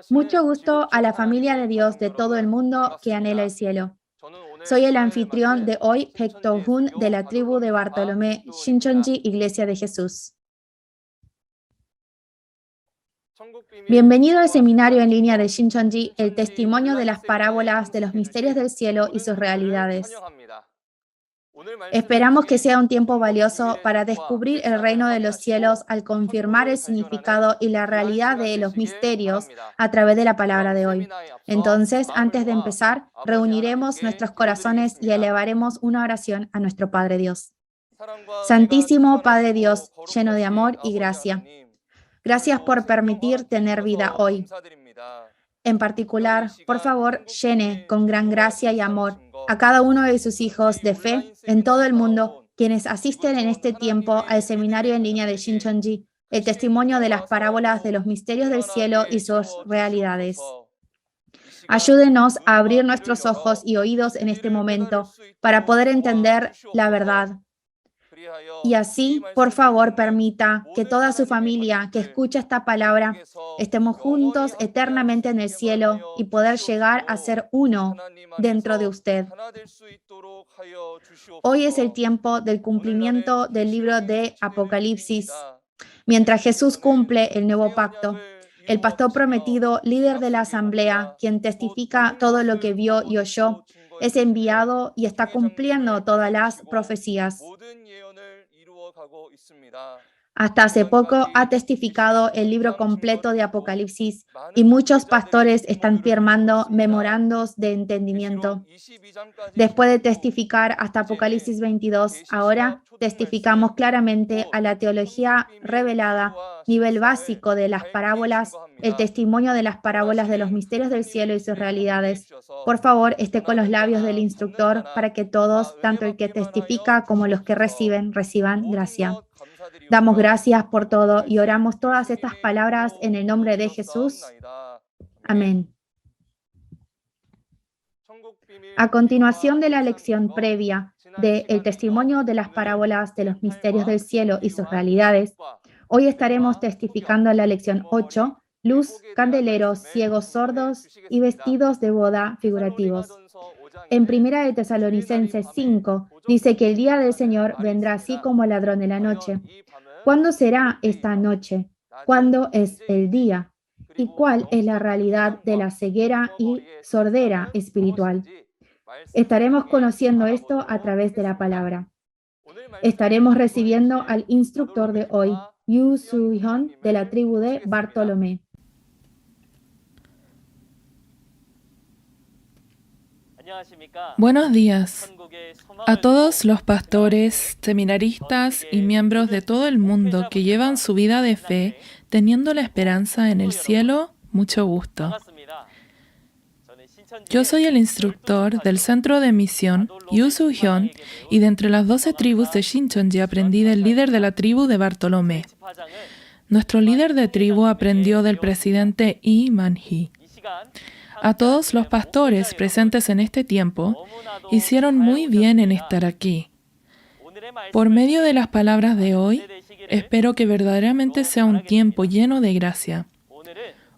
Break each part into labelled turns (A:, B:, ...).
A: Mucho gusto a la familia de Dios de todo el mundo que anhela el cielo. Soy el anfitrión de hoy, Paek Do-hun, de la tribu de Bartolomé, Shincheonji, Iglesia de Jesús. Bienvenido al seminario en línea de Shincheonji, el testimonio de las parábolas de los misterios del cielo y sus realidades. Esperamos que sea un tiempo valioso para descubrir el reino de los cielos al confirmar el significado y la realidad de los misterios a través de la palabra de hoy. Entonces, antes de empezar, reuniremos nuestros corazones y elevaremos una oración a nuestro Padre Dios. Santísimo Padre Dios, lleno de amor y gracia, gracias por permitir tener vida hoy. En particular, por favor, llene con gran gracia y amor a cada uno de sus hijos de fe en todo el mundo, quienes asisten en este tiempo al seminario en línea de Shincheonji, el testimonio de las parábolas de los misterios del cielo y sus realidades. Ayúdenos a abrir nuestros ojos y oídos en este momento para poder entender la verdad. Y así, por favor, permita que toda su familia que escucha esta palabra estemos juntos eternamente en el cielo y poder llegar a ser uno dentro de usted. Hoy es el tiempo del cumplimiento del libro de Apocalipsis. Mientras Jesús cumple el nuevo pacto, el pastor prometido, líder de la asamblea, quien testifica todo lo que vio y oyó, es enviado y está cumpliendo todas las profecías. Hasta hace poco ha testificado el libro completo de Apocalipsis y muchos pastores están firmando memorandos de entendimiento. Después de testificar hasta Apocalipsis 22, ahora testificamos claramente a la teología revelada, nivel básico de las parábolas, el testimonio de las parábolas de los misterios del cielo y sus realidades. Por favor, esté con los labios del instructor para que todos, tanto el que testifica como los que reciban gracia. Damos gracias por todo y oramos todas estas palabras en el nombre de Jesús. Amén. A continuación de la lección previa del testimonio de las parábolas de los misterios del cielo y sus realidades, hoy estaremos testificando la lección 8, luz, candeleros, ciegos, sordos y vestidos de boda figurativos. En 1 de Tesalonicenses 5 dice que el día del Señor vendrá así como ladrón de la noche. ¿Cuándo será esta noche? ¿Cuándo es el día? ¿Y cuál es la realidad de la ceguera y sordera espiritual? Estaremos conociendo esto a través de la palabra. Estaremos recibiendo al instructor de hoy, Yu Soo-hyun, de la tribu de Bartolomé.
B: Buenos días a todos los pastores, seminaristas y miembros de todo el mundo que llevan su vida de fe teniendo la esperanza en el cielo. Mucho gusto. Yo soy el instructor del centro de misión Yu Soo-hyun y de entre las 12 tribus de Shincheonji aprendí del líder de la tribu de Bartolomé. Nuestro líder de tribu aprendió del presidente Lee Man-hee. A todos los pastores presentes en este tiempo, hicieron muy bien en estar aquí. Por medio de las palabras de hoy, espero que verdaderamente sea un tiempo lleno de gracia.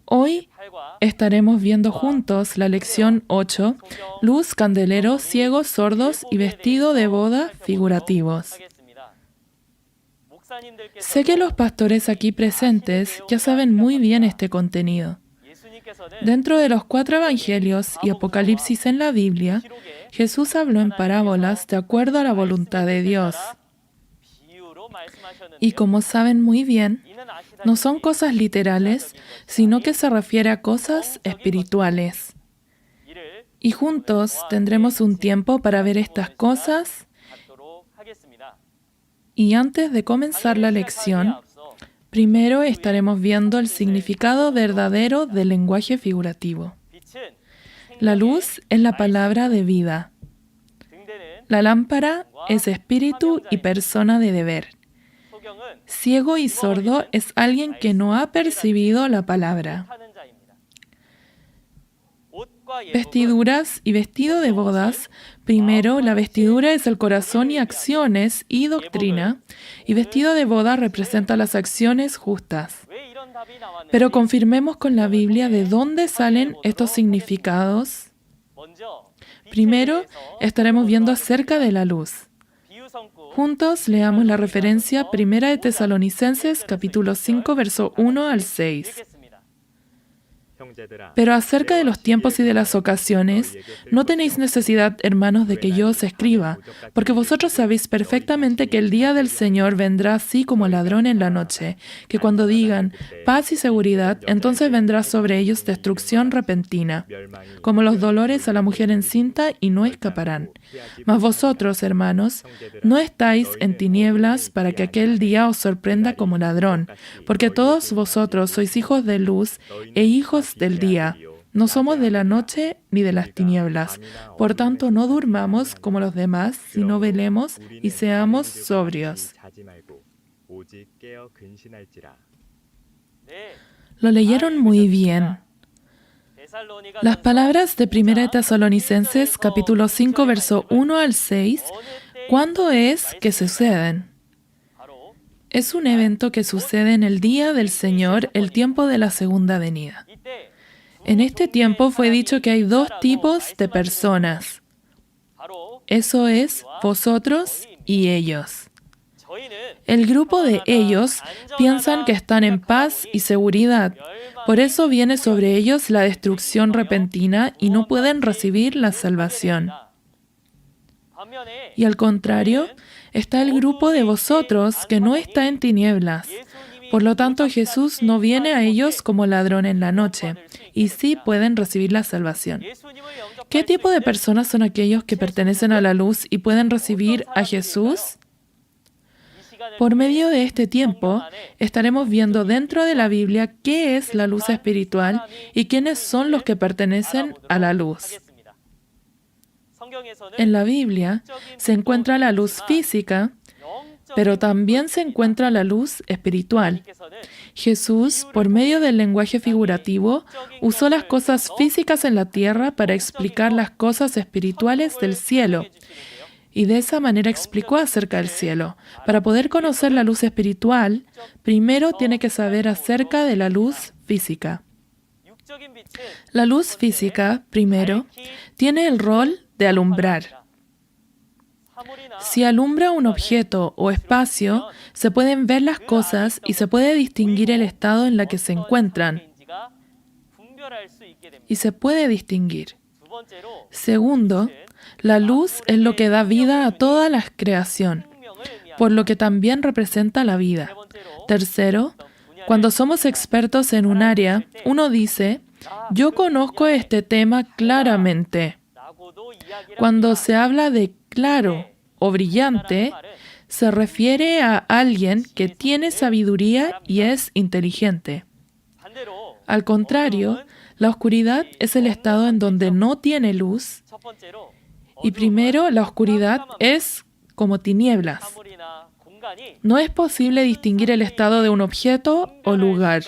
B: Hoy estaremos viendo juntos la lección 8, luz, candeleros, ciegos, sordos y vestido de boda figurativos. Sé que los pastores aquí presentes ya saben muy bien este contenido. Dentro de los 4 evangelios y Apocalipsis en la Biblia, Jesús habló en parábolas de acuerdo a la voluntad de Dios. Y como saben muy bien, no son cosas literales, sino que se refiere a cosas espirituales. Y juntos tendremos un tiempo para ver estas cosas. Y antes de comenzar la lección, primero estaremos viendo el significado verdadero del lenguaje figurativo. La luz es la palabra de vida. La lámpara es espíritu y persona de deber. Ciego y sordo es alguien que no ha percibido la palabra. Vestiduras y vestido de bodas. Primero, la vestidura es el corazón y acciones y doctrina, y vestido de boda representa las acciones justas. Pero confirmemos con la Biblia de dónde salen estos significados. Primero, estaremos viendo acerca de la luz. Juntos leamos la referencia 1 de Tesalonicenses, capítulo 5, verso 1 al 6. Pero acerca de los tiempos y de las ocasiones, no tenéis necesidad, hermanos, de que yo os escriba, porque vosotros sabéis perfectamente que el día del Señor vendrá así como ladrón en la noche, que cuando digan paz y seguridad, entonces vendrá sobre ellos destrucción repentina, como los dolores a la mujer encinta, y no escaparán. Mas vosotros, hermanos, no estáis en tinieblas para que aquel día os sorprenda como ladrón, porque todos vosotros sois hijos de luz e hijos del día. No somos de la noche ni de las tinieblas. Por tanto, no durmamos como los demás, sino velemos y seamos sobrios. Lo leyeron muy bien. Las palabras de 1 de Tesalonicenses, capítulo 5, verso 1 al 6, ¿cuándo es que suceden? Es un evento que sucede en el día del Señor, el tiempo de la segunda venida. En este tiempo fue dicho que hay dos tipos de personas. Eso es, vosotros y ellos. El grupo de ellos piensan que están en paz y seguridad. Por eso viene sobre ellos la destrucción repentina y no pueden recibir la salvación. Y al contrario, está el grupo de vosotros que no está en tinieblas. Por lo tanto, Jesús no viene a ellos como ladrón en la noche, y sí pueden recibir la salvación. ¿Qué tipo de personas son aquellos que pertenecen a la luz y pueden recibir a Jesús? Por medio de este tiempo, estaremos viendo dentro de la Biblia qué es la luz espiritual y quiénes son los que pertenecen a la luz. En la Biblia se encuentra la luz física, pero también se encuentra la luz espiritual. Jesús, por medio del lenguaje figurativo, usó las cosas físicas en la tierra para explicar las cosas espirituales del cielo. Y de esa manera explicó acerca del cielo. Para poder conocer la luz espiritual, primero tiene que saber acerca de la luz física. La luz física, primero, tiene el rol de alumbrar. Si alumbra un objeto o espacio, se pueden ver las cosas y se puede distinguir el estado en el que se encuentran. Y se puede distinguir. Segundo, la luz es lo que da vida a toda la creación, por lo que también representa la vida. Tercero, cuando somos expertos en un área, uno dice, yo conozco este tema claramente. Cuando se habla de claro o brillante, se refiere a alguien que tiene sabiduría y es inteligente. Al contrario, la oscuridad es el estado en donde no tiene luz. Y primero, la oscuridad es como tinieblas. No es posible distinguir el estado de un objeto o lugar.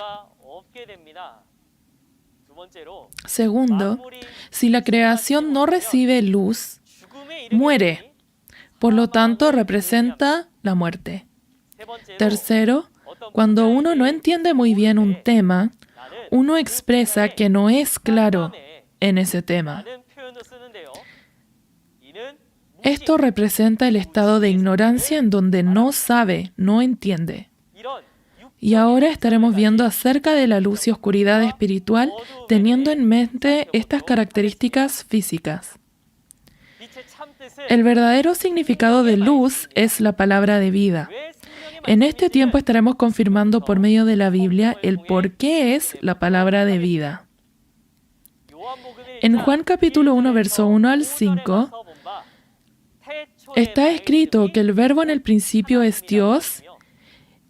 B: Segundo, si la creación no recibe luz, muere. Por lo tanto, representa la muerte. Tercero, cuando uno no entiende muy bien un tema, uno expresa que no es claro en ese tema. Esto representa el estado de ignorancia en donde no sabe, no entiende. Y ahora estaremos viendo acerca de la luz y oscuridad espiritual teniendo en mente estas características físicas. El verdadero significado de luz es la palabra de vida. En este tiempo estaremos confirmando por medio de la Biblia el por qué es la palabra de vida. En Juan capítulo 1, verso 1 al 5, está escrito que el Verbo en el principio es Dios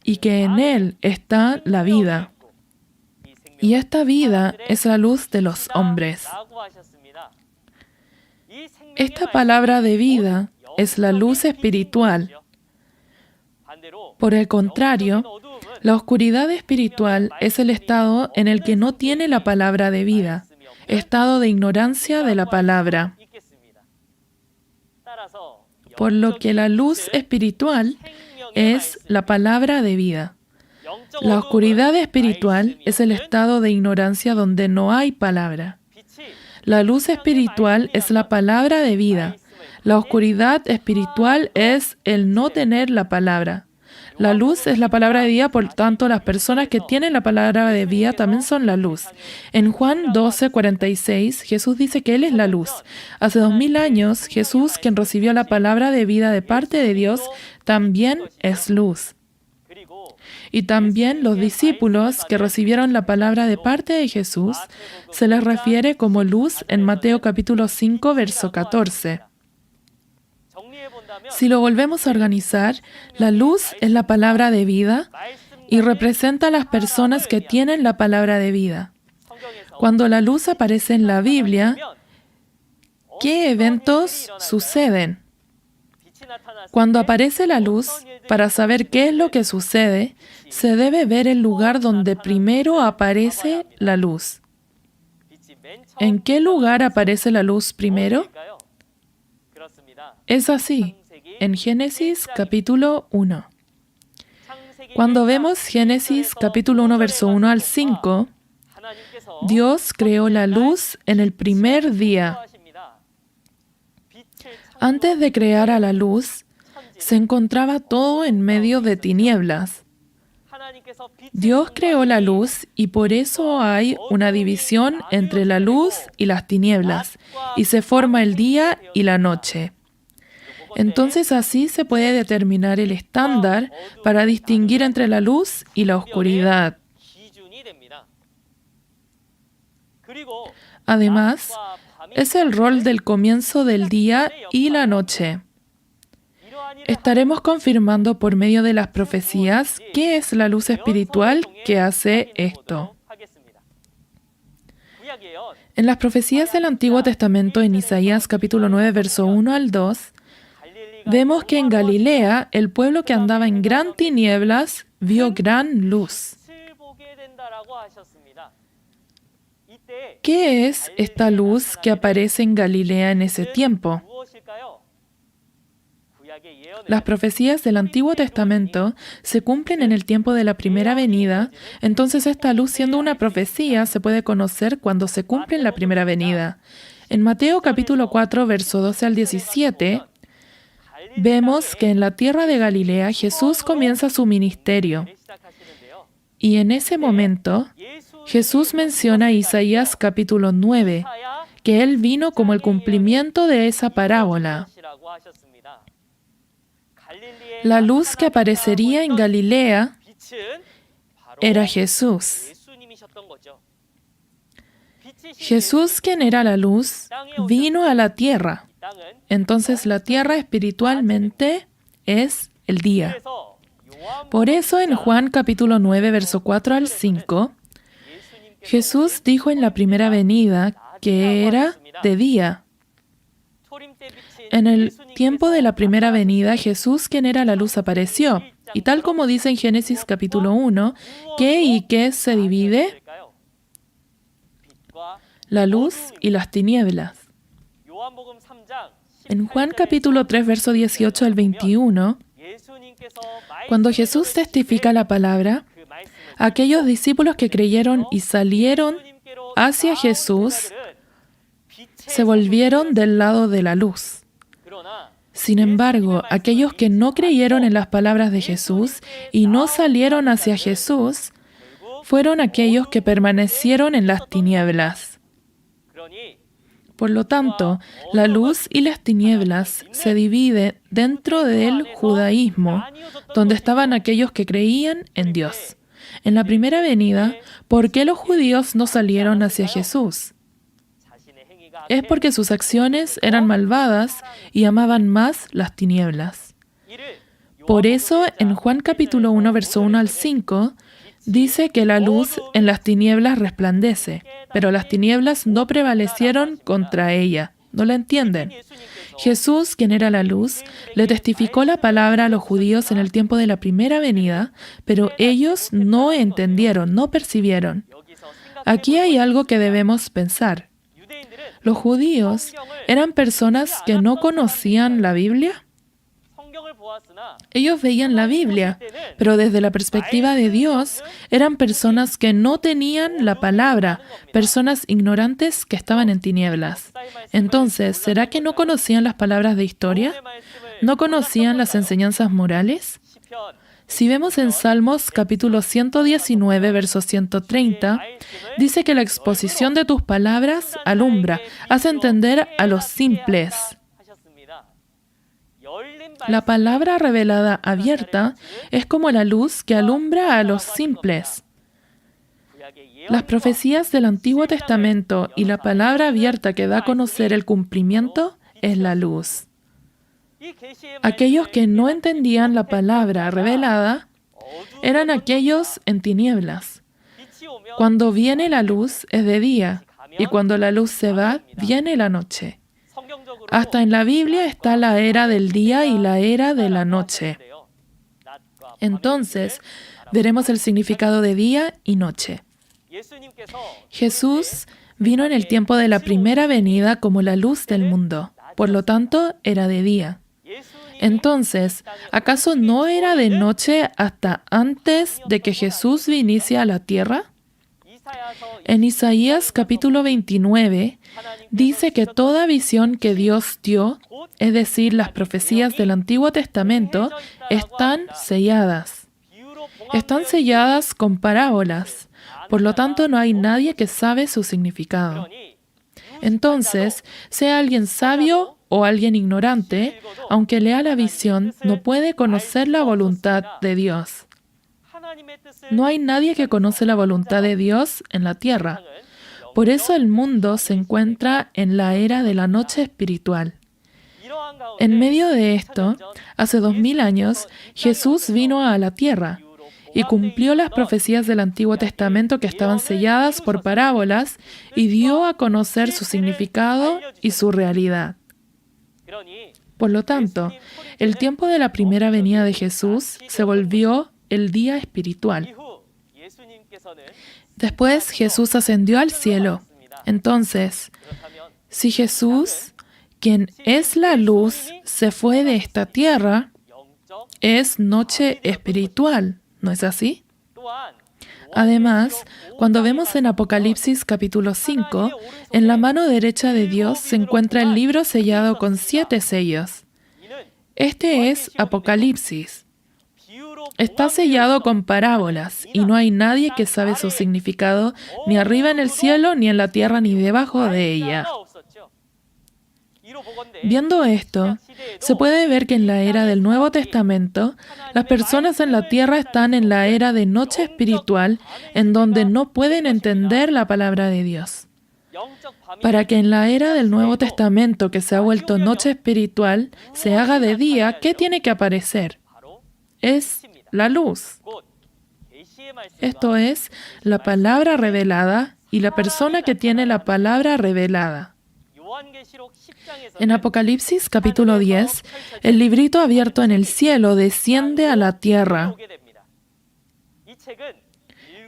B: y que en Él está la vida. Y esta vida es la luz de los hombres. Esta palabra de vida es la luz espiritual. Por el contrario, la oscuridad espiritual es el estado en el que no tiene la palabra de vida, estado de ignorancia de la palabra. Por lo que la luz espiritual es la palabra de vida. La oscuridad espiritual es el estado de ignorancia donde no hay palabra. La luz espiritual es la palabra de vida. La oscuridad espiritual es el no tener la palabra. La luz es la palabra de vida, por tanto, las personas que tienen la palabra de vida también son la luz. En Juan 12:46, Jesús dice que Él es la luz. Hace 2000 años, Jesús, quien recibió la palabra de vida de parte de Dios, también es luz. Y también los discípulos que recibieron la palabra de parte de Jesús, se les refiere como luz en Mateo capítulo 5, verso 14. Si lo volvemos a organizar, la luz es la palabra de vida y representa a las personas que tienen la palabra de vida. Cuando la luz aparece en la Biblia, ¿qué eventos suceden? Cuando aparece la luz, para saber qué es lo que sucede, se debe ver el lugar donde primero aparece la luz. ¿En qué lugar aparece la luz primero? Es así, en Génesis capítulo 1. Cuando vemos Génesis capítulo 1, verso 1 al 5, Dios creó la luz en el primer día. Antes de crear a la luz, se encontraba todo en medio de tinieblas. Dios creó la luz y por eso hay una división entre la luz y las tinieblas, y se forma el día y la noche. Entonces así se puede determinar el estándar para distinguir entre la luz y la oscuridad. Además, es el rol del comienzo del día y la noche. Estaremos confirmando por medio de las profecías qué es la luz espiritual que hace esto. En las profecías del Antiguo Testamento, en Isaías capítulo 9, verso 1 al 2, vemos que en Galilea, el pueblo que andaba en gran tinieblas vio gran luz. ¿Qué es esta luz que aparece en Galilea en ese tiempo? Las profecías del Antiguo Testamento se cumplen en el tiempo de la primera venida, entonces esta luz, siendo una profecía, se puede conocer cuando se cumple en la primera venida. En Mateo capítulo 4, verso 12 al 17, vemos que en la tierra de Galilea Jesús comienza su ministerio. Y en ese momento, Jesús menciona Isaías capítulo 9, que Él vino como el cumplimiento de esa parábola. La luz que aparecería en Galilea era Jesús. Jesús, quien era la luz, vino a la tierra. Entonces la tierra espiritualmente es el día. Por eso en Juan capítulo 9, verso 4 al 5, Jesús dijo en la primera venida que era de día. En el tiempo de la primera venida, Jesús, quien era la luz, apareció. Y tal como dice en Génesis capítulo 1, ¿qué y qué se divide? La luz y las tinieblas. En Juan capítulo 3, verso 18 al 21, cuando Jesús testifica la palabra, aquellos discípulos que creyeron y salieron hacia Jesús se volvieron del lado de la luz. Sin embargo, aquellos que no creyeron en las palabras de Jesús y no salieron hacia Jesús, fueron aquellos que permanecieron en las tinieblas. Por lo tanto, la luz y las tinieblas se dividen dentro del judaísmo, donde estaban aquellos que creían en Dios. En la primera venida, ¿por qué los judíos no salieron hacia Jesús? Es porque sus acciones eran malvadas y amaban más las tinieblas. Por eso, en Juan capítulo 1, verso 1 al 5, dice que la luz en las tinieblas resplandece, pero las tinieblas no prevalecieron contra ella. ¿No la entienden? Jesús, quien era la luz, le testificó la palabra a los judíos en el tiempo de la primera venida, pero ellos no entendieron, no percibieron. Aquí hay algo que debemos pensar. ¿Los judíos eran personas que no conocían la Biblia? Ellos veían la Biblia, pero desde la perspectiva de Dios, eran personas que no tenían la palabra, personas ignorantes que estaban en tinieblas. Entonces, ¿será que no conocían las palabras de historia? ¿No conocían las enseñanzas morales? Si vemos en Salmos capítulo 119, verso 130, dice que la exposición de tus palabras alumbra, hace entender a los simples. La palabra revelada abierta es como la luz que alumbra a los simples. Las profecías del Antiguo Testamento y la palabra abierta que da a conocer el cumplimiento es la luz. Aquellos que no entendían la palabra revelada eran aquellos en tinieblas. Cuando viene la luz es de día, y cuando la luz se va, viene la noche. Hasta en la Biblia está la era del día y la era de la noche. Entonces, veremos el significado de día y noche. Jesús vino en el tiempo de la primera venida como la luz del mundo. Por lo tanto, era de día. Entonces, ¿acaso no era de noche hasta antes de que Jesús viniese a la tierra? En Isaías capítulo 29, dice que toda visión que Dios dio, es decir, las profecías del Antiguo Testamento, están selladas. Están selladas con parábolas. Por lo tanto, no hay nadie que sabe su significado. Entonces, sea alguien sabio o alguien ignorante, aunque lea la visión, no puede conocer la voluntad de Dios. No hay nadie que conoce la voluntad de Dios en la tierra. Por eso el mundo se encuentra en la era de la noche espiritual. En medio de esto, hace 2000 años, Jesús vino a la tierra y cumplió las profecías del Antiguo Testamento que estaban selladas por parábolas y dio a conocer su significado y su realidad. Por lo tanto, el tiempo de la primera venida de Jesús se volvió el día espiritual. Después Jesús ascendió al cielo. Entonces, si Jesús, quien es la luz, se fue de esta tierra, es noche espiritual, ¿no es así? Además, cuando vemos en Apocalipsis capítulo 5, en la mano derecha de Dios se encuentra el libro sellado con 7 sellos. Este es Apocalipsis. Está sellado con parábolas y no hay nadie que sabe su significado ni arriba en el cielo, ni en la tierra, ni debajo de ella. Viendo esto, se puede ver que en la era del Nuevo Testamento, las personas en la tierra están en la era de noche espiritual, en donde no pueden entender la palabra de Dios. Para que en la era del Nuevo Testamento, que se ha vuelto noche espiritual, se haga de día, ¿qué tiene que aparecer? Es la luz. Esto es la palabra revelada y la persona que tiene la palabra revelada. En Apocalipsis capítulo 10, el librito abierto en el cielo desciende a la tierra.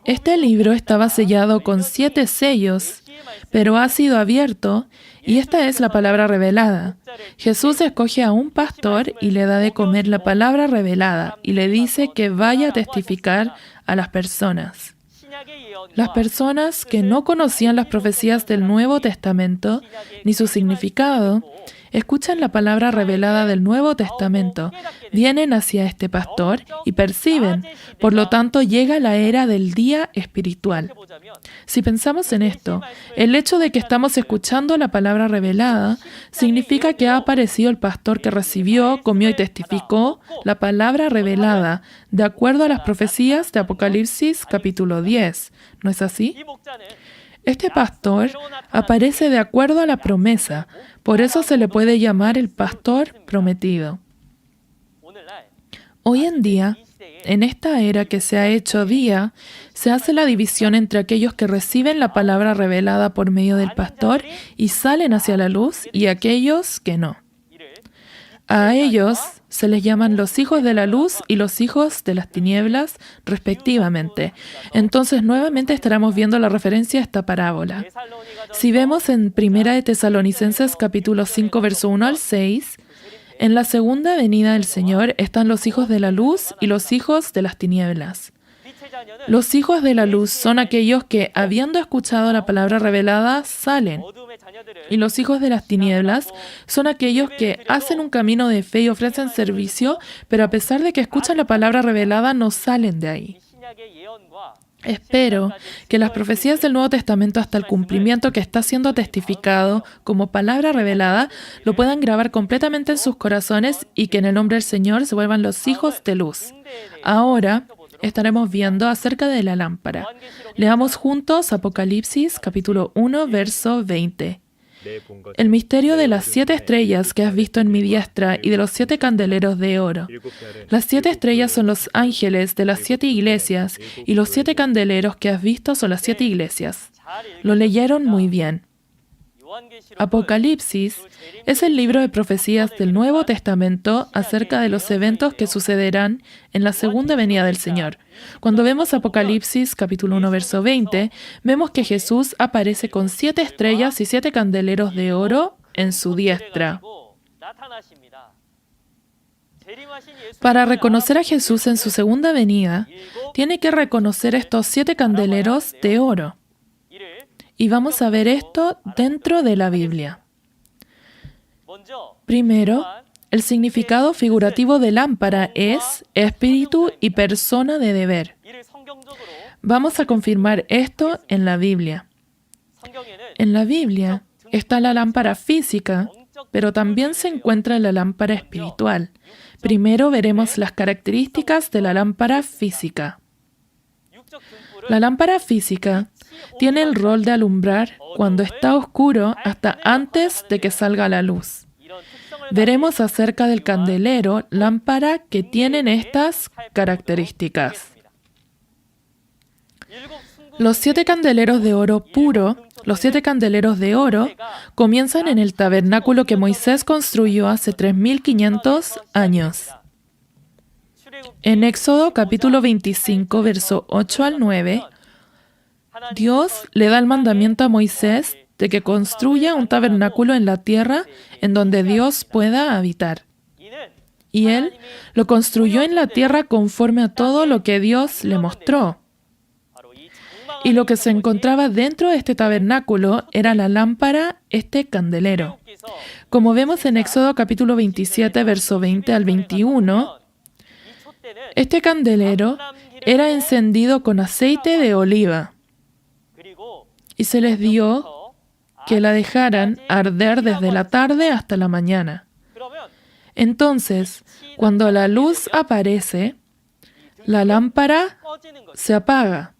B: Este libro estaba sellado con 7 sellos, pero ha sido abierto, y esta es la palabra revelada. Jesús escoge a un pastor y le da de comer la palabra revelada, y le dice que vaya a testificar a las personas. Las personas que no conocían las profecías del Nuevo Testamento, ni su significado, escuchan la palabra revelada del Nuevo Testamento, vienen hacia este pastor y perciben. Por lo tanto, llega la era del día espiritual. Si pensamos en esto, el hecho de que estamos escuchando la palabra revelada significa que ha aparecido el pastor que recibió, comió y testificó la palabra revelada, de acuerdo a las profecías de Apocalipsis capítulo 10. ¿No es así? Este pastor aparece de acuerdo a la promesa, por eso se le puede llamar el pastor prometido. Hoy en día, en esta era que se ha hecho día, se hace la división entre aquellos que reciben la palabra revelada por medio del pastor y salen hacia la luz, y aquellos que no. A ellos se les llaman los hijos de la luz y los hijos de las tinieblas, respectivamente. Entonces, nuevamente estaremos viendo la referencia a esta parábola. Si vemos en 1 de Tesalonicenses capítulo 5, verso 1 al 6, En la segunda venida del Señor están los hijos de la luz y los hijos de las tinieblas. Los hijos de la luz son aquellos que, habiendo escuchado la palabra revelada, salen. Y los hijos de las tinieblas son aquellos que hacen un camino de fe y ofrecen servicio, pero a pesar de que escuchan la palabra revelada, no salen de ahí. Espero que las profecías del Nuevo Testamento hasta el cumplimiento que está siendo testificado como palabra revelada lo puedan grabar completamente en sus corazones y que en el nombre del Señor se vuelvan los hijos de luz. Ahora estaremos viendo acerca de la lámpara. Leamos juntos Apocalipsis capítulo 1, verso 20. El misterio de las 7 estrellas que has visto en mi diestra y de los 7 candeleros de oro. Las 7 estrellas son los ángeles de las 7 iglesias y los 7 candeleros que has visto son las 7 iglesias. Lo leyeron muy bien. Apocalipsis es el libro de profecías del Nuevo Testamento acerca de los eventos que sucederán en la segunda venida del Señor. Cuando vemos Apocalipsis capítulo 1, verso 20, vemos que Jesús aparece con 7 estrellas y 7 candeleros de oro en su diestra. Para reconocer a Jesús en su segunda venida, tiene que reconocer estos 7 candeleros de oro. Y vamos a ver esto dentro de la Biblia. Primero, el significado figurativo de lámpara es espíritu y persona de deber. Vamos a confirmar esto en la Biblia. En la Biblia está la lámpara física, pero también se encuentra la lámpara espiritual. Primero veremos las características de la lámpara física. La lámpara física tiene el rol de alumbrar cuando está oscuro hasta antes de que salga la luz. Veremos acerca del candelero, lámpara que tienen estas características. Los 7 candeleros de oro puro, los 7 candeleros de oro, comienzan en el tabernáculo que Moisés construyó hace 3.500 años. En Éxodo capítulo 25, verso 8 al 9, Dios le da el mandamiento a Moisés de que construya un tabernáculo en la tierra en donde Dios pueda habitar. Y él lo construyó en la tierra conforme a todo lo que Dios le mostró. Y lo que se encontraba dentro de este tabernáculo era la lámpara, este candelero. Como vemos en Éxodo capítulo 27, verso 20 al 21, este candelero era encendido con aceite de oliva. Y se les dio que la dejaran arder desde la tarde hasta la mañana. Entonces, cuando la luz aparece, la lámpara se apaga.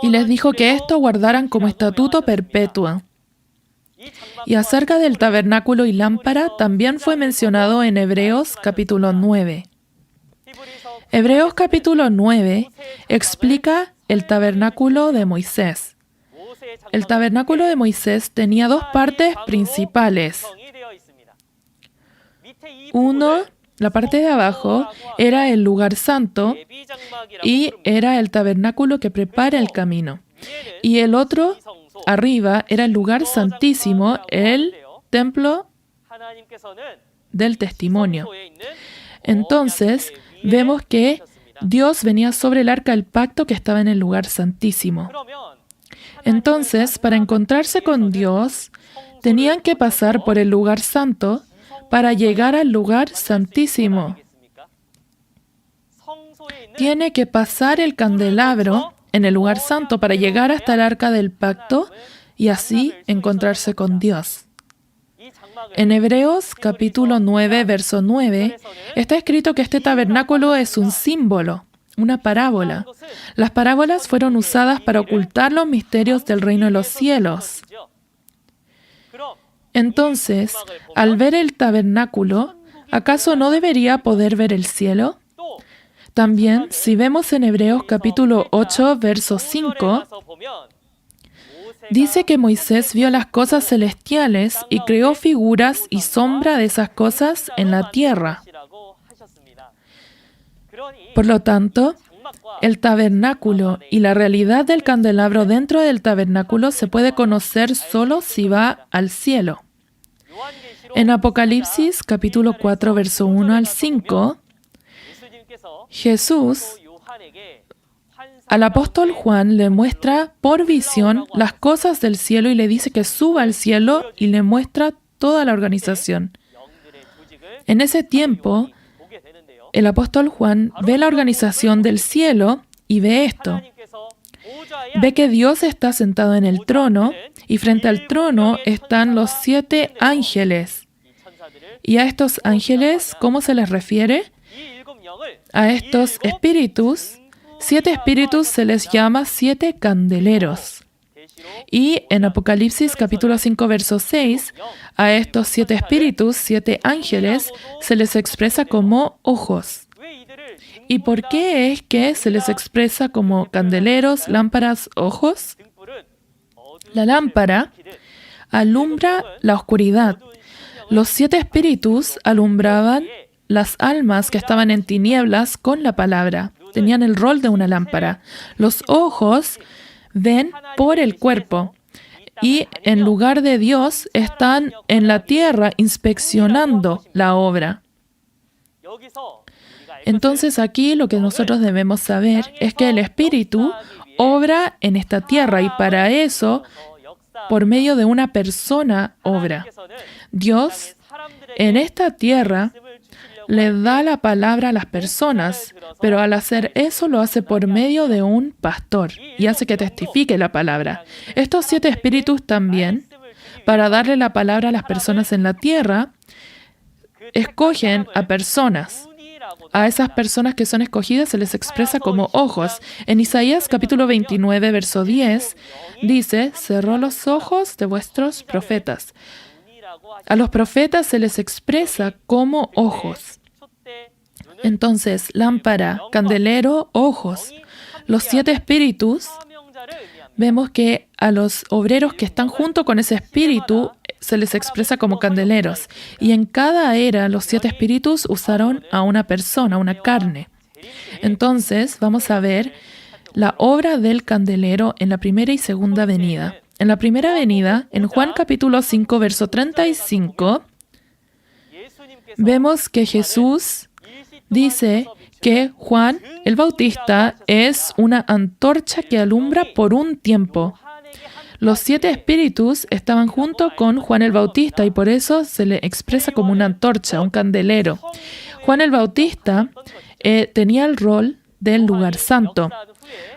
B: Y les dijo que esto guardaran como estatuto perpetuo. Y acerca del tabernáculo y lámpara también fue mencionado en Hebreos capítulo 9. Hebreos capítulo 9 explica el tabernáculo de Moisés. El tabernáculo de Moisés tenía 2 partes principales. Uno, la parte de abajo, era el lugar santo y era el tabernáculo que prepara el camino. Y el otro, arriba, era el lugar santísimo, el templo del testimonio. Entonces, vemos que Dios venía sobre el arca del pacto que estaba en el lugar santísimo. Entonces, para encontrarse con Dios, tenían que pasar por el lugar santo para llegar al lugar santísimo. Tiene que pasar el candelabro en el lugar santo para llegar hasta el arca del pacto y así encontrarse con Dios. En Hebreos capítulo 9, verso 9, está escrito que este tabernáculo es un símbolo, una parábola. Las parábolas fueron usadas para ocultar los misterios del reino de los cielos. Entonces, al ver el tabernáculo, ¿acaso no debería poder ver el cielo? También, si vemos en Hebreos capítulo 8, verso 5, dice que Moisés vio las cosas celestiales y creó figuras y sombra de esas cosas en la tierra. Por lo tanto, el tabernáculo y la realidad del candelabro dentro del tabernáculo se puede conocer solo si va al cielo. En Apocalipsis capítulo 4, verso 1 al 5, Jesús al apóstol Juan le muestra por visión las cosas del cielo y le dice que suba al cielo y le muestra toda la organización. En ese tiempo, el apóstol Juan ve la organización del cielo y ve esto. Ve que Dios está sentado en el trono y frente al trono están los 7 ángeles. Y a estos ángeles, ¿cómo se les refiere? A estos espíritus, 7 espíritus se les llama 7 candeleros. Y en Apocalipsis capítulo 5, verso 6, a estos 7 espíritus, 7 ángeles, se les expresa como ojos. ¿Y por qué es que se les expresa como candeleros, lámparas, ojos? La lámpara alumbra la oscuridad. Los 7 espíritus alumbraban las almas que estaban en tinieblas con la palabra. Tenían el rol de una lámpara. Los ojos ven por el cuerpo y en lugar de Dios están en la tierra inspeccionando la obra. Entonces aquí lo que nosotros debemos saber es que el Espíritu obra en esta tierra y para eso, por medio de una persona, obra. Dios en esta tierra le da la palabra a las personas, pero al hacer eso lo hace por medio de un pastor y hace que testifique la palabra. Estos 7 espíritus también, para darle la palabra a las personas en la tierra, escogen a personas. A esas personas que son escogidas se les expresa como ojos. En Isaías capítulo 29, verso 10, dice, cerró los ojos de vuestros profetas. A los profetas se les expresa como ojos. Entonces, lámpara, candelero, ojos. Los 7 espíritus, vemos que a los obreros que están junto con ese espíritu se les expresa como candeleros. Y en cada era, los 7 espíritus usaron a una persona, una carne. Entonces, vamos a ver la obra del candelero en la primera y segunda venida. En la primera venida, en Juan capítulo 5, verso 35, vemos que Jesús dice que Juan el Bautista es una antorcha que alumbra por un tiempo. Los 7 espíritus estaban junto con Juan el Bautista y por eso se le expresa como una antorcha, un candelero. Juan el Bautista tenía el rol del lugar santo.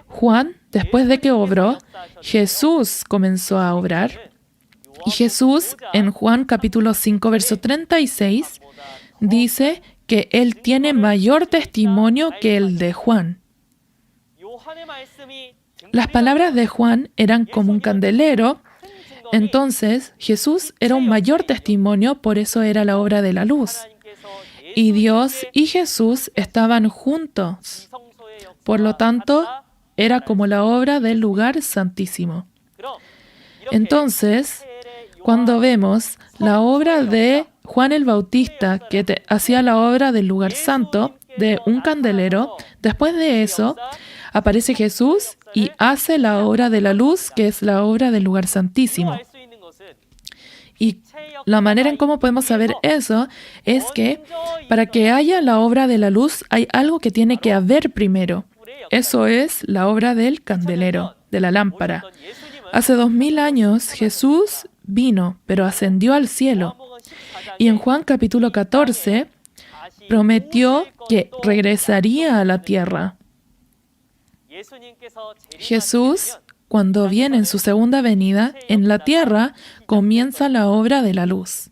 B: Juan, después de que obró, Jesús comenzó a obrar. Y Jesús, en Juan capítulo 5, verso 36, dice que Él tiene mayor testimonio que el de Juan. Las palabras de Juan eran como un candelero, entonces Jesús era un mayor testimonio, por eso era la obra de la luz. Y Dios y Jesús estaban juntos, por lo tanto, era como la obra del lugar santísimo. Entonces, cuando vemos la obra de Juan el Bautista, que hacía la obra del lugar santo, de un candelero, después de eso, aparece Jesús y hace la obra de la luz, que es la obra del lugar santísimo. Y la manera en cómo podemos saber eso es que para que haya la obra de la luz, hay algo que tiene que haber primero. Eso es la obra del candelero, de la lámpara. Hace 2000 años Jesús vino, pero ascendió al cielo. Y en Juan capítulo 14 prometió que regresaría a la tierra. Jesús, cuando viene en su segunda venida, en la tierra comienza la obra de la luz.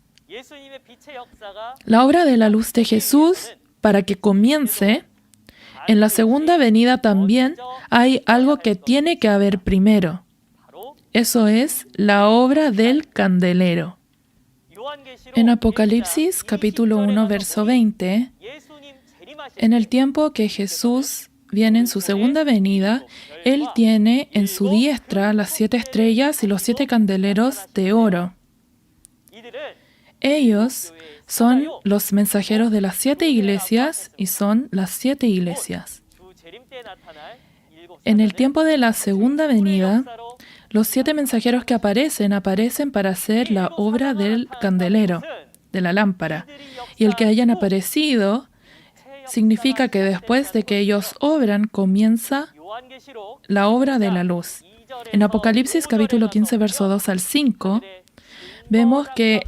B: La obra de la luz de Jesús, para que comience, en la segunda venida también hay algo que tiene que haber primero. Eso es la obra del candelero. En Apocalipsis capítulo 1, verso 20, en el tiempo que Jesús viene en su segunda venida, Él tiene en su diestra las 7 estrellas y los 7 candeleros de oro. Ellos son los mensajeros de las 7 iglesias y son las 7 iglesias. En el tiempo de la segunda venida, los 7 mensajeros que aparecen para hacer la obra del candelero. de la lámpara. Y el que hayan aparecido significa que después de que ellos obran, comienza la obra de la luz. En Apocalipsis capítulo 15, verso 2 al 5, vemos que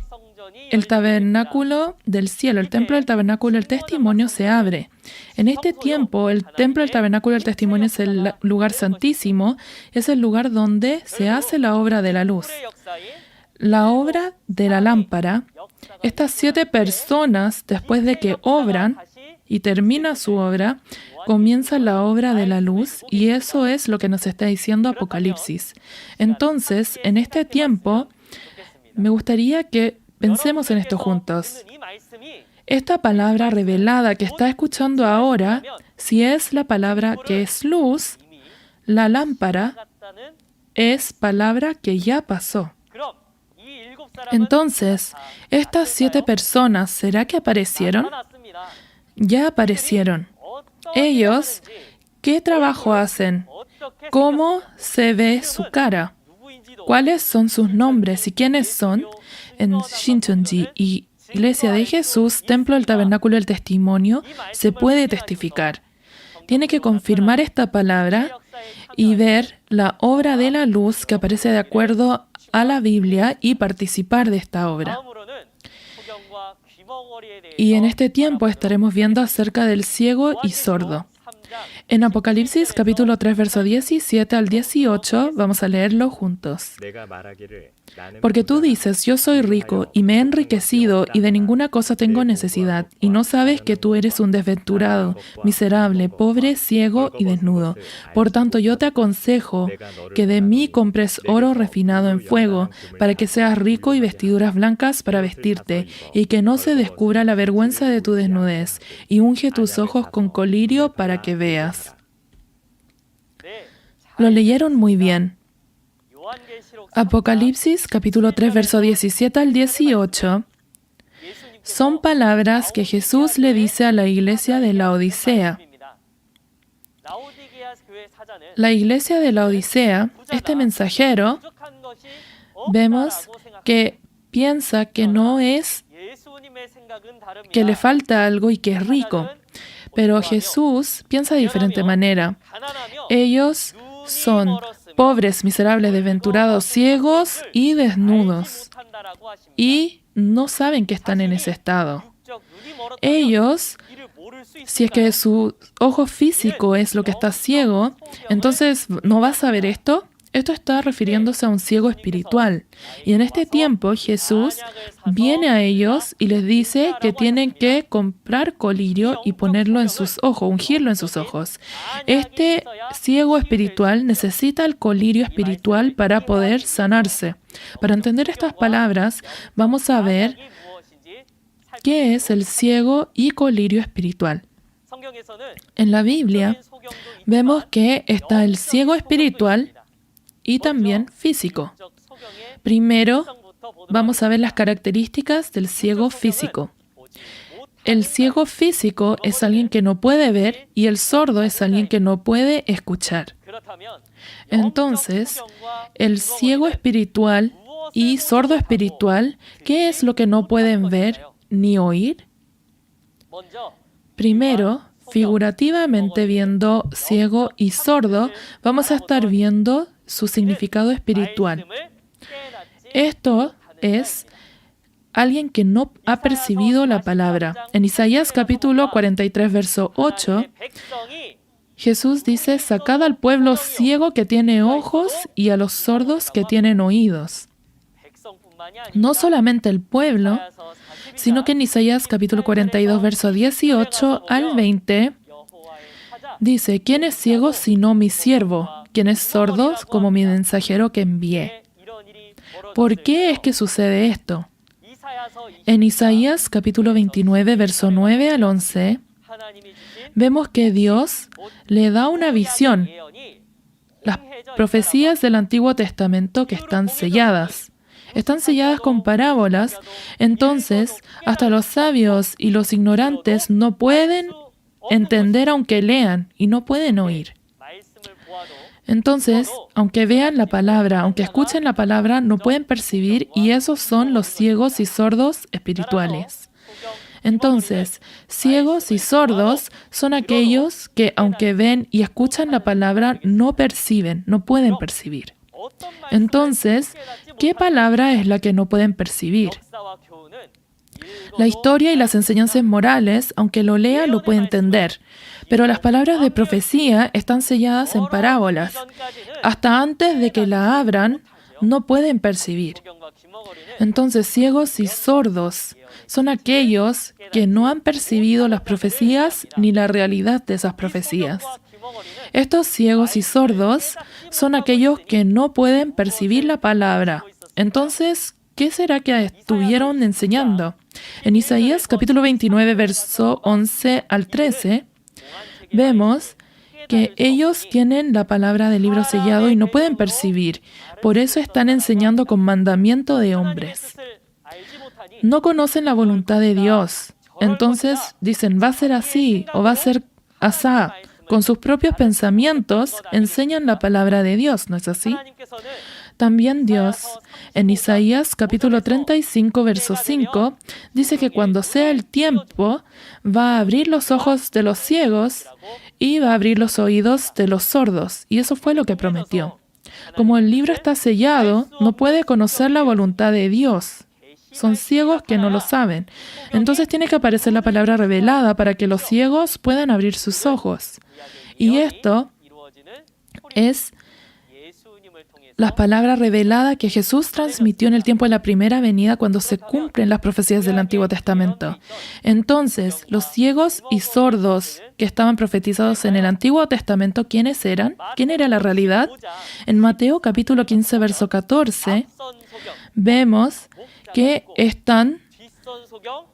B: el tabernáculo del cielo, el templo del tabernáculo del testimonio se abre. En este tiempo, el templo del tabernáculo del testimonio es el lugar santísimo, es el lugar donde se hace la obra de la luz. La obra de la lámpara, estas 7 personas, después de que obran y termina su obra, comienza la obra de la luz, y eso es lo que nos está diciendo Apocalipsis. Entonces, en este tiempo, me gustaría que pensemos en esto juntos. Esta palabra revelada que está escuchando ahora, si es la palabra que es luz, la lámpara es palabra que ya pasó. Entonces, estas 7 personas, ¿será que aparecieron? Ya aparecieron. Ellos, ¿qué trabajo hacen? ¿Cómo se ve su cara? ¿Cuáles son sus nombres y quiénes son? En Shincheonji y Iglesia de Jesús, Templo del Tabernáculo del Testimonio, se puede testificar. Tiene que confirmar esta palabra y ver la obra de la luz que aparece de acuerdo a la Biblia y participar de esta obra. Y en este tiempo estaremos viendo acerca del ciego y sordo. En Apocalipsis capítulo 3, verso 17 al 18, vamos a leerlo juntos. Porque tú dices, yo soy rico y me he enriquecido y de ninguna cosa tengo necesidad, y no sabes que tú eres un desventurado, miserable, pobre, ciego y desnudo. Por tanto, yo te aconsejo que de mí compres oro refinado en fuego, para que seas rico y vestiduras blancas para vestirte, y que no se descubra la vergüenza de tu desnudez, y unge tus ojos con colirio para que veas. Lo leyeron muy bien. Apocalipsis, capítulo 3, verso 17 al 18, son palabras que Jesús le dice a la iglesia de la Odisea. La iglesia de la Odisea, este mensajero, vemos que piensa que no es, que le falta algo y que es rico. Pero Jesús piensa de diferente manera. Ellos son pobres, miserables, desventurados, ciegos y desnudos. Y no saben que están en ese estado. Ellos, si es que su ojo físico es lo que está ciego, entonces ¿no vas a ver esto? Esto está refiriéndose a un ciego espiritual. Y en este tiempo Jesús viene a ellos y les dice que tienen que comprar colirio y ponerlo en sus ojos, ungirlo en sus ojos. Este ciego espiritual necesita el colirio espiritual para poder sanarse. Para entender estas palabras, vamos a ver qué es el ciego y colirio espiritual. En la Biblia vemos que está el ciego espiritual y también físico. Primero, vamos a ver las características del ciego físico. El ciego físico es alguien que no puede ver y el sordo es alguien que no puede escuchar. Entonces, el ciego espiritual y sordo espiritual, ¿qué es lo que no pueden ver ni oír? Primero, figurativamente viendo ciego y sordo, vamos a estar viendo su significado espiritual. Esto es alguien que no ha percibido la palabra. En Isaías capítulo 43, verso 8, Jesús dice, sacad al pueblo ciego que tiene ojos y a los sordos que tienen oídos. No solamente el pueblo, sino que en Isaías capítulo 42, verso 18 al 20, dice, ¿quién es ciego sino mi siervo? ¿Quién es sordo como mi mensajero que envié? ¿Por qué es que sucede esto? En Isaías capítulo 29, verso 9 al 11, vemos que Dios le da una visión. Las profecías del Antiguo Testamento que están selladas con parábolas, entonces hasta los sabios y los ignorantes no pueden entender aunque lean y no pueden oír. Entonces, aunque vean la palabra, aunque escuchen la palabra, no pueden percibir, y esos son los ciegos y sordos espirituales. Entonces, ciegos y sordos son aquellos que, aunque ven y escuchan la palabra, no perciben, no pueden percibir. Entonces, ¿qué palabra es la que no pueden percibir? La historia y las enseñanzas morales, aunque lo lea, lo puede entender. Pero las palabras de profecía están selladas en parábolas. Hasta antes de que la abran, no pueden percibir. Entonces, ciegos y sordos son aquellos que no han percibido las profecías ni la realidad de esas profecías. Estos ciegos y sordos son aquellos que no pueden percibir la palabra. Entonces, ¿qué será que estuvieron enseñando? En Isaías capítulo 29, verso 11 al 13, vemos que ellos tienen la palabra del libro sellado y no pueden percibir. Por eso están enseñando con mandamiento de hombres. No conocen la voluntad de Dios. Entonces dicen, va a ser así o va a ser asá. Con sus propios pensamientos enseñan la palabra de Dios, ¿no es así? También Dios, en Isaías capítulo 35, verso 5, dice que cuando sea el tiempo, va a abrir los ojos de los ciegos y va a abrir los oídos de los sordos. Y eso fue lo que prometió. Como el libro está sellado, no puede conocer la voluntad de Dios. Son ciegos que no lo saben. Entonces tiene que aparecer la palabra revelada para que los ciegos puedan abrir sus ojos. Y esto es la palabra revelada que Jesús transmitió en el tiempo de la primera venida cuando se cumplen las profecías del Antiguo Testamento. Entonces, los ciegos y sordos que estaban profetizados en el Antiguo Testamento, ¿quiénes eran? ¿Quién era la realidad? En Mateo capítulo 15, verso 14, vemos que están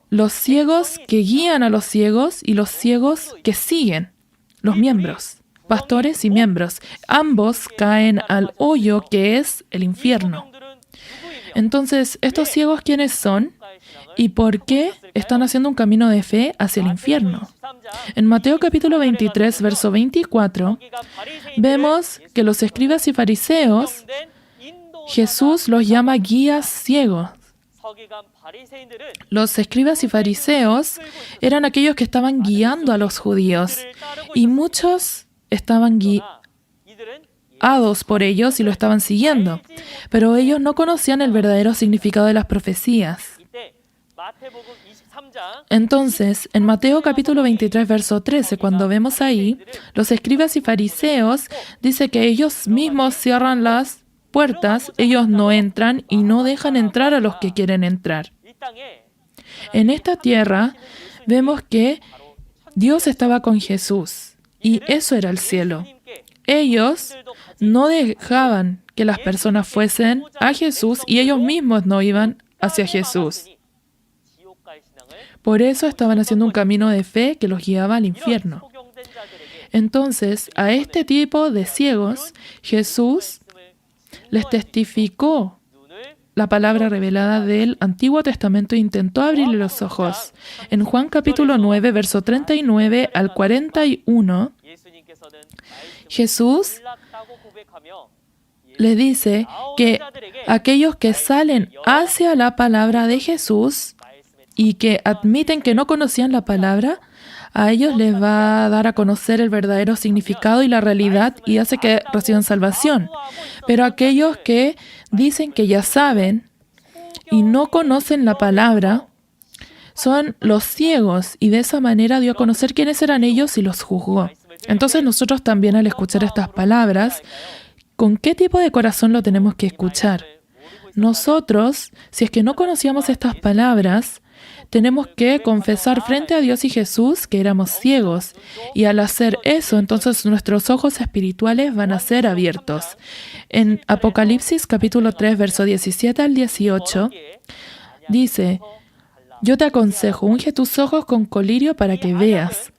B: los ciegos que guían a los ciegos y los ciegos que siguen, los miembros. Pastores y miembros, ambos caen al hoyo que es el infierno. Entonces, ¿estos ciegos quiénes son? ¿Y por qué están haciendo un camino de fe hacia el infierno? En Mateo capítulo 23, verso 24, vemos que los escribas y fariseos, Jesús los llama guías ciegos. Los escribas y fariseos eran aquellos que estaban guiando a los judíos, y muchos estaban guiados por ellos y lo estaban siguiendo, pero ellos no conocían el verdadero significado de las profecías. Entonces, en Mateo capítulo 23, verso 13, cuando vemos ahí, los escribas y fariseos dice que ellos mismos cierran las puertas, ellos no entran y no dejan entrar a los que quieren entrar. En esta tierra vemos que Dios estaba con Jesús. Y eso era el cielo. Ellos no dejaban que las personas fuesen a Jesús y ellos mismos no iban hacia Jesús. Por eso estaban haciendo un camino de fe que los guiaba al infierno. Entonces, a este tipo de ciegos, Jesús les testificó la palabra revelada del Antiguo Testamento e intentó abrirle los ojos. En Juan capítulo 9, verso 39 al 41, Jesús le dice que aquellos que salen hacia la palabra de Jesús y que admiten que no conocían la palabra, a ellos les va a dar a conocer el verdadero significado y la realidad y hace que reciban salvación. Pero aquellos que dicen que ya saben y no conocen la palabra son los ciegos, y de esa manera dio a conocer quiénes eran ellos y los juzgó. Entonces nosotros también, al escuchar estas palabras, ¿con qué tipo de corazón lo tenemos que escuchar? Nosotros, si es que no conocíamos estas palabras, tenemos que confesar frente a Dios y Jesús que éramos ciegos. Y al hacer eso, entonces nuestros ojos espirituales van a ser abiertos. En Apocalipsis capítulo 3, verso 17 al 18, dice, yo te aconsejo, unge tus ojos con colirio para que veas.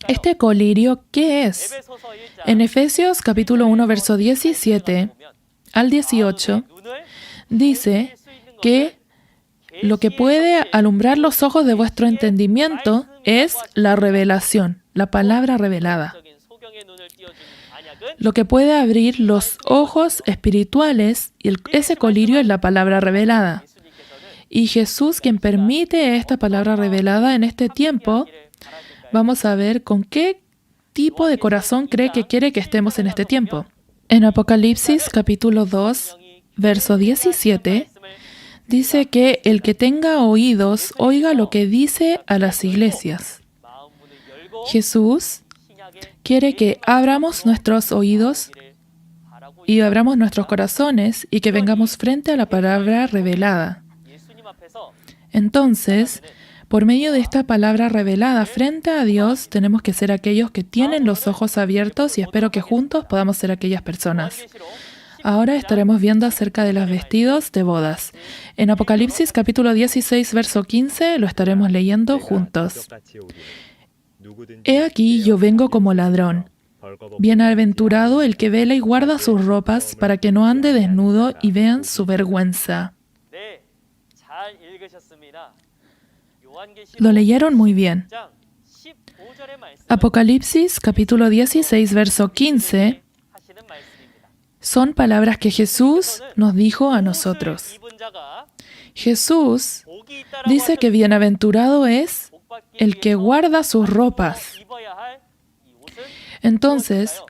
B: ¿Este colirio qué es? En Efesios capítulo 1, verso 17 al 18, dice que lo que puede alumbrar los ojos de vuestro entendimiento es la revelación, la palabra revelada. lo que puede abrir los ojos espirituales, y ese colirio es la palabra revelada. Y Jesús, quien permite esta palabra revelada en este tiempo, vamos a ver con qué tipo de corazón cree que quiere que estemos en este tiempo. En Apocalipsis capítulo 2, verso 17, dice que el que tenga oídos, oiga lo que dice a las iglesias. Jesús quiere que abramos nuestros oídos y abramos nuestros corazones y que vengamos frente a la palabra revelada. Entonces, por medio de esta palabra revelada frente a Dios, tenemos que ser aquellos que tienen los ojos abiertos y espero que juntos podamos ser aquellas personas. Ahora estaremos viendo acerca de los vestidos de bodas. En Apocalipsis capítulo 16, verso 15, lo estaremos leyendo juntos. He aquí yo vengo como ladrón. Bienaventurado el que vela y guarda sus ropas para que no ande desnudo y vean su vergüenza. Lo leyeron muy bien. Apocalipsis capítulo 16, verso 15 son palabras que Jesús nos dijo a nosotros. Jesús dice que bienaventurado es el que guarda sus ropas. Entonces,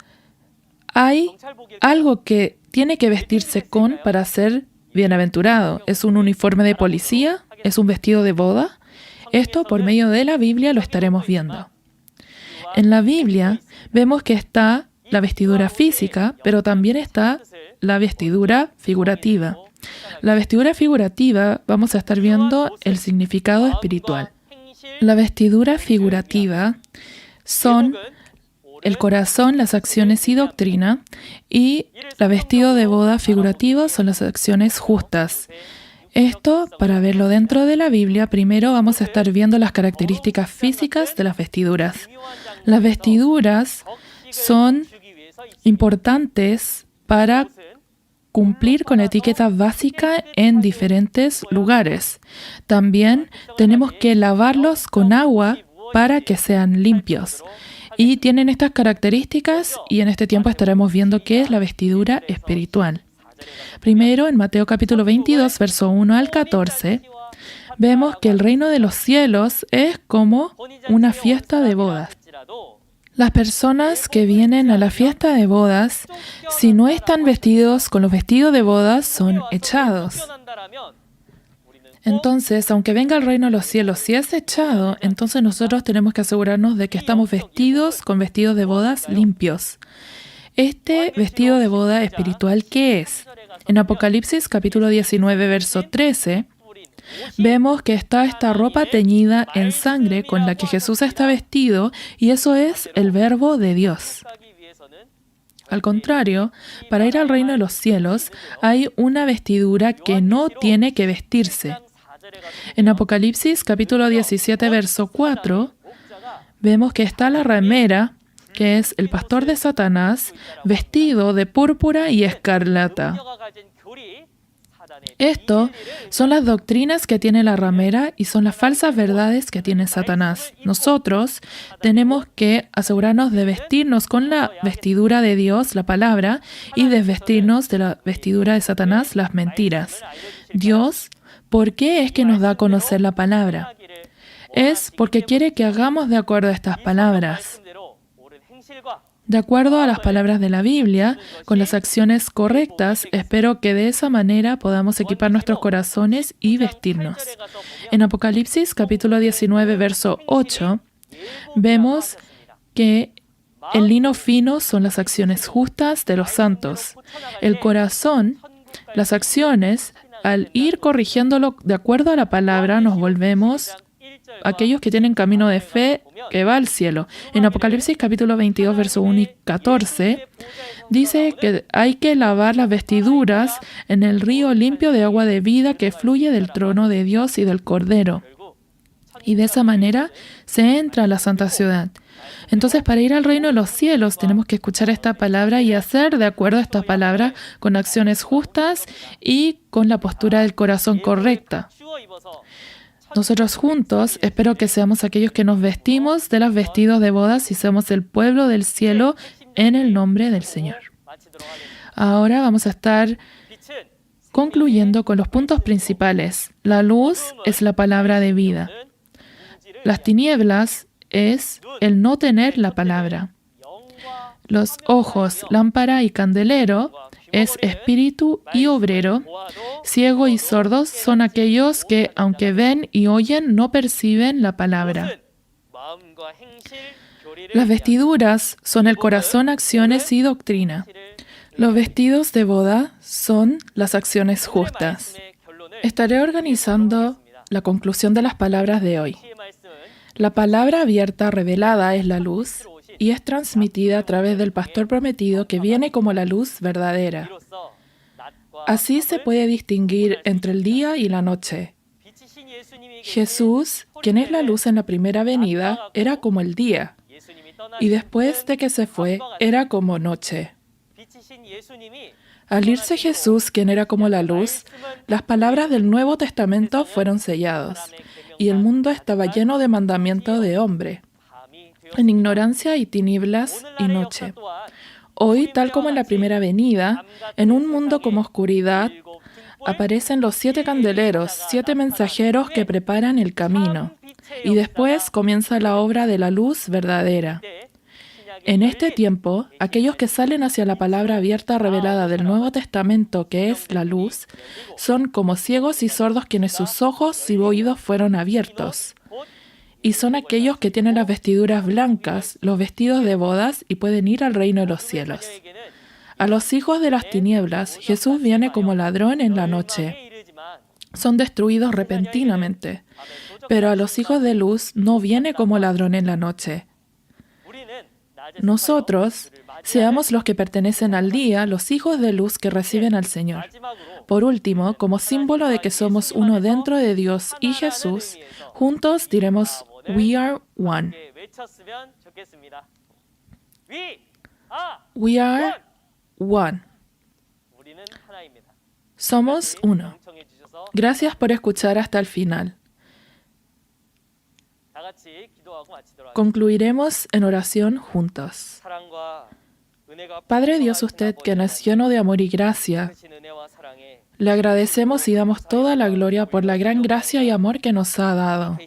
B: hay algo que tiene que vestirse con para ser bienaventurado. ¿Es un uniforme de policía? ¿Es un vestido de boda? Esto por medio de la Biblia lo estaremos viendo. En la Biblia vemos que está la vestidura física, pero también está la vestidura figurativa. La vestidura figurativa vamos a estar viendo el significado espiritual. La vestidura figurativa son el corazón, las acciones y doctrina, y la vestido de boda figurativo son las acciones justas. Esto, para verlo dentro de la Biblia, primero vamos a estar viendo las características físicas de las vestiduras. Las vestiduras son importantes para cumplir con la etiqueta básica en diferentes lugares. También tenemos que lavarlos con agua para que sean limpios. Y tienen estas características y en este tiempo estaremos viendo qué es la vestidura espiritual. Primero, en Mateo capítulo 22, verso 1 al 14, vemos que el reino de los cielos es como una fiesta de bodas. Las personas que vienen a la fiesta de bodas, si no están vestidos con los vestidos de bodas, son echados. Entonces, aunque venga el reino de los cielos, si es echado, entonces nosotros tenemos que asegurarnos de que estamos vestidos con vestidos de bodas limpios. Este vestido de boda espiritual, ¿qué es? En Apocalipsis capítulo 19, verso 13, vemos que está esta ropa teñida en sangre con la que Jesús está vestido, y eso es el verbo de Dios. Al contrario, para ir al reino de los cielos, hay una vestidura que no tiene que vestirse. En Apocalipsis capítulo 17, verso 4, vemos que está la ramera, que es el pastor de Satanás, vestido de púrpura y escarlata. Esto son las doctrinas que tiene la ramera y son las falsas verdades que tiene Satanás. Nosotros tenemos que asegurarnos de vestirnos con la vestidura de Dios, la palabra, y desvestirnos de la vestidura de Satanás, las mentiras. Dios, ¿por qué es que nos da a conocer la palabra? Es porque quiere que hagamos de acuerdo a estas palabras. De acuerdo a las palabras de la Biblia, con las acciones correctas, espero que de esa manera podamos equipar nuestros corazones y vestirnos. En Apocalipsis capítulo 19, verso 8, vemos que el lino fino son las acciones justas de los santos. El corazón, las acciones, al ir corrigiéndolo de acuerdo a la palabra, nos volvemos aquellos que tienen camino de fe que va al cielo. En Apocalipsis capítulo 22, verso 1 y 14, dice que hay que lavar las vestiduras en el río limpio de agua de vida que fluye del trono de Dios y del Cordero. Y de esa manera se entra a la santa ciudad. Entonces, para ir al reino de los cielos, tenemos que escuchar esta palabra y hacer de acuerdo a esta palabra con acciones justas y con la postura del corazón correcta. Nosotros juntos, espero que seamos aquellos que nos vestimos de los vestidos de bodas y seamos el pueblo del cielo en el nombre del Señor. Ahora vamos a estar concluyendo con los puntos principales. La luz es la palabra de vida. Las tinieblas es el no tener la palabra. Los ojos, lámpara y candelero es espíritu y obrero. Ciego y sordos son aquellos que, aunque ven y oyen, no perciben la palabra. Las vestiduras son el corazón, acciones y doctrina. Los vestidos de boda son las acciones justas. Estaré organizando la conclusión de las palabras de hoy. La palabra abierta revelada es la luz y es transmitida a través del pastor prometido que viene como la luz verdadera. Así se puede distinguir entre el día y la noche. Jesús, quien es la luz en la primera venida, era como el día, y después de que se fue, era como noche. Al irse Jesús, quien era como la luz, las palabras del Nuevo Testamento fueron sellados, y el mundo estaba lleno de mandamiento de hombre, en ignorancia y tinieblas y noche. Hoy, tal como en la primera venida, en un mundo como oscuridad, aparecen los 7 candeleros, 7 mensajeros que preparan el camino, y después comienza la obra de la luz verdadera. En este tiempo, aquellos que salen hacia la palabra abierta revelada del Nuevo Testamento, que es la luz, son como ciegos y sordos quienes sus ojos y oídos fueron abiertos. Y son aquellos que tienen las vestiduras blancas, los vestidos de bodas, y pueden ir al reino de los cielos. A los hijos de las tinieblas, Jesús viene como ladrón en la noche. Son destruidos repentinamente. Pero a los hijos de luz no viene como ladrón en la noche. Nosotros, seamos los que pertenecen al día, los hijos de luz que reciben al Señor. Por último, como símbolo de que somos uno dentro de Dios y Jesús, juntos diremos, We are one. We are one. Somos uno. Gracias por escuchar hasta el final. Concluiremos en oración juntos. Padre Dios, usted que es lleno de amor y gracia, le agradecemos y damos toda la gloria por la gran gracia y amor que nos ha dado.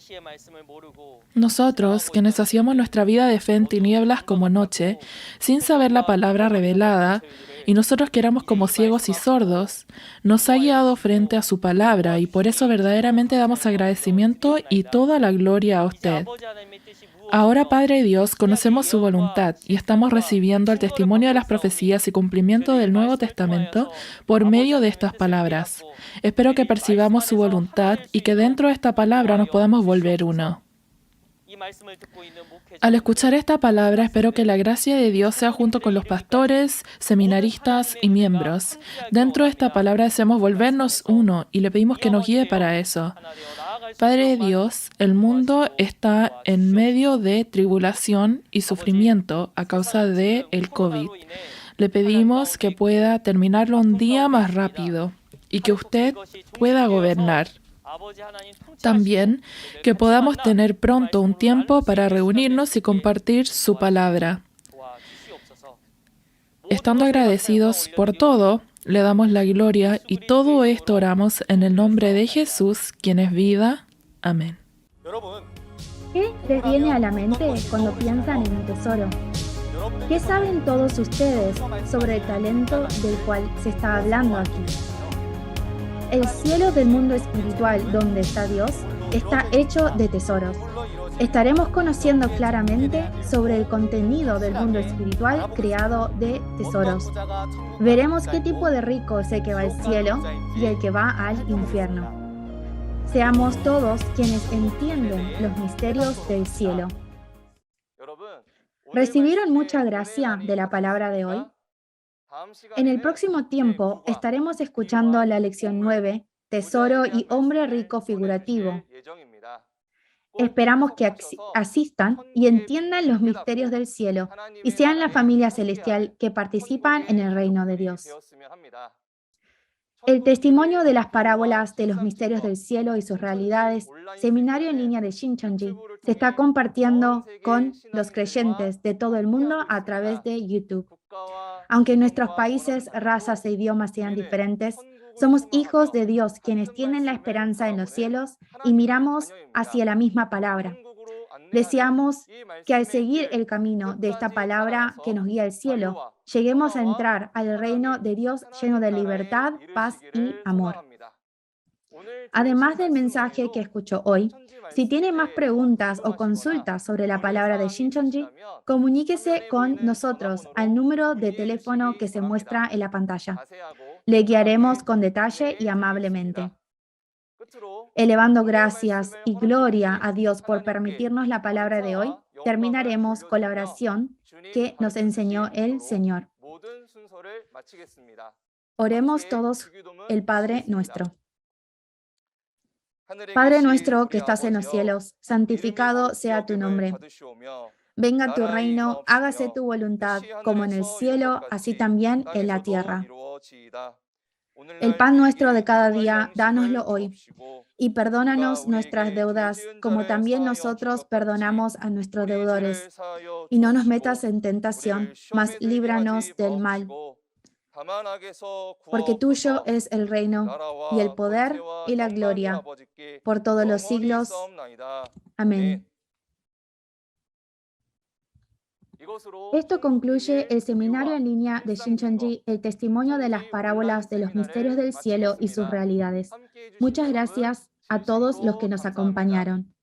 B: Nosotros, quienes hacíamos nuestra vida de fe en tinieblas como noche, sin saber la palabra revelada, y nosotros que éramos como ciegos y sordos, nos ha guiado frente a su palabra, y por eso verdaderamente damos agradecimiento y toda la gloria a usted. Ahora, Padre Dios, conocemos su voluntad y estamos recibiendo el testimonio de las profecías y cumplimiento del Nuevo Testamento por medio de estas palabras. Espero que percibamos su voluntad y que dentro de esta palabra nos podamos volver uno. Al escuchar esta palabra, espero que la gracia de Dios sea junto con los pastores, seminaristas y miembros. Dentro de esta palabra deseamos volvernos uno y le pedimos que nos guíe para eso. Padre Dios, el mundo está en medio de tribulación y sufrimiento a causa del COVID. Le pedimos que pueda terminarlo un día más rápido y que usted pueda gobernar. También que podamos tener pronto un tiempo para reunirnos y compartir su palabra. Estando agradecidos por todo, le damos la gloria y todo esto oramos en el nombre de Jesús, quien es vida. Amén.
A: ¿Qué les viene a la mente cuando piensan en un tesoro? ¿Qué saben todos ustedes sobre el talento del cual se está hablando aquí? El cielo del mundo espiritual donde está Dios está hecho de tesoros. Estaremos conociendo claramente sobre el contenido del mundo espiritual creado de tesoros. Veremos qué tipo de rico es el que va al cielo y el que va al infierno. Seamos todos quienes entienden los misterios del cielo. ¿Recibieron mucha gracia de la palabra de hoy? En el próximo tiempo estaremos escuchando la lección 9, Tesoro y Hombre Rico Figurativo. Esperamos que asistan y entiendan los misterios del cielo y sean la familia celestial que participan en el reino de Dios. El testimonio de las parábolas de los misterios del cielo y sus realidades, seminario en línea de Shincheonji, se está compartiendo con los creyentes de todo el mundo a través de YouTube. Aunque nuestros países, razas e idiomas sean diferentes, somos hijos de Dios quienes tienen la esperanza en los cielos y miramos hacia la misma palabra. Deseamos que al seguir el camino de esta palabra que nos guía al cielo, lleguemos a entrar al reino de Dios lleno de libertad, paz y amor. Además del mensaje que escuchó hoy, si tiene más preguntas o consultas sobre la palabra de Shincheonji, comuníquese con nosotros al número de teléfono que se muestra en la pantalla. Le guiaremos con detalle y amablemente. Elevando gracias y gloria a Dios por permitirnos la palabra de hoy, terminaremos con la oración que nos enseñó el Señor. Oremos todos el Padre nuestro. Padre nuestro que estás en los cielos, santificado sea tu nombre. Venga tu reino, hágase tu voluntad, como en el cielo, así también en la tierra. El pan nuestro de cada día, dánoslo hoy. Y perdónanos nuestras deudas, como también nosotros perdonamos a nuestros deudores. Y no nos metas en tentación, mas líbranos del mal. Porque tuyo es el reino, y el poder, y la gloria, por todos los siglos. Amén. Esto concluye el seminario en línea de Shincheonji, el testimonio de las parábolas de los misterios del cielo y sus realidades. Muchas gracias a todos los que nos acompañaron.